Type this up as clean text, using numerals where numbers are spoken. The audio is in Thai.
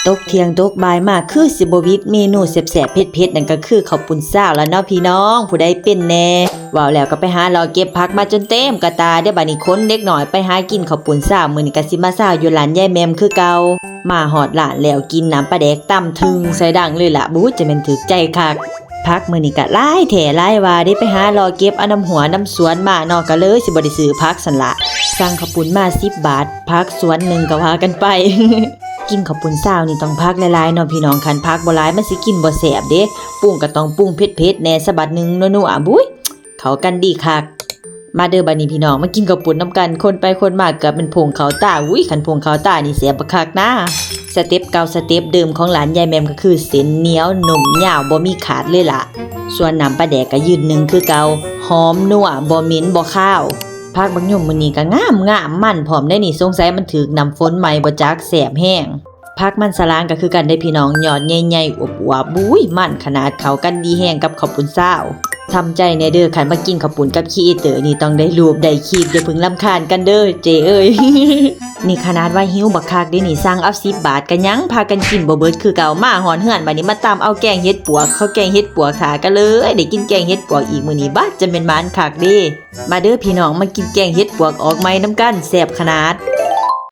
ตกเที่ยงตกบ่ายมาคือสิบ่วิดเมนูแซ่บๆเผ็ดๆนั่นก็คือข้าวปุ้นซ่าวแล้วเนาะพี่น้องผู้ใดเป็นแน่ว้าวแล้วก็ไปหารอเก็บผักมาจนเต็มกระตาเดี๋ยวบัดนี้คนเด็กน้อยไปหากินข้าวปุ้นซ่าวมื้อนี้ก็สิมาซ่าวอยู่ร้านยายแมมคือเก่ามาฮอดร้านแล้วกินน้ำปลาแดกตำถึงใส่ดังเลยล่ะบู๊จะแม่นถึกใจคักพักมื้อนี้ก็หลายแท้หลายว่าได้ไปหารอเก็บเอาน้ำหัวน้ำสวนมาเนาะก็เลยสิบ่ได้ซื้อผักสั่นล่ะสั่งข้าวปุ้นมา10 บาทผักสวนหนึงก็ว่ากันไป กินข้าวปุ้นซ่าวนี่ต้องพักหลายๆเนาะพี่น้องคันพักบ่หลายมันสิกินบ่แซ่บเด้ปรุงก็ต้องปรุงเผ็ดๆแหน่สะบัดหนึงนัวๆบุ้ยเข้ากันดีคักมาเด้อบัดนี้พี่น้องมากินข้าวปุ้นนำกันคนไปคนมาเกือบเป็นผงข้าวตาอุ้ยคันผงข้าวตานี่แซ่บบักคักนะสเต็ปเก่าสเต็ปเดิมของหลานยายแมมก็คือเส้นเหนียวนุ่มยาวบ่มีขาดเลยล่ะส่วนน้ำปลาแดกก็ยืนหนึงคือเก่าหอมนัวบ่เหม็นบ่คาวผักบักย่อมมื้อนี้ก็งามมันพร้อมได้นี่สงสัยมันถึกน้ำฝนใหม่บ่จักแซ่บแห้งผักมันสลางก็คือกันได้พี่น้องยอดใหญ่ๆอวบๆบุ้ยมันขนาดเข้ากันดีแห้งกับข้าวปุ้นซ่าวทำใจแน่เด้อคันมากินข้าวปุ้นกับขี้เต๋อนี่ต้องได้รูปได้คีบอย่าเพิ่งรำคาญกันเด้อเจเอ้ย นี่ขนาดว่าหิวบักคักเด้นี่สั่งเอา10 บาทก็ยังพากันกินบ่เบิดคือเก่ามาหอนเฮือนบัดนี้มาตามเอาแกงเห็ดปวกข้าวแกงเห็ดปวกขากันเลยได้กินแกงเห็ดปวกอีกมื้อนี้บัดจะเป็นหมานคักเด้มาเด้อพี่น้องมากินแกงเห็ดปวกออกใหม่นำกันแซ่บขนาด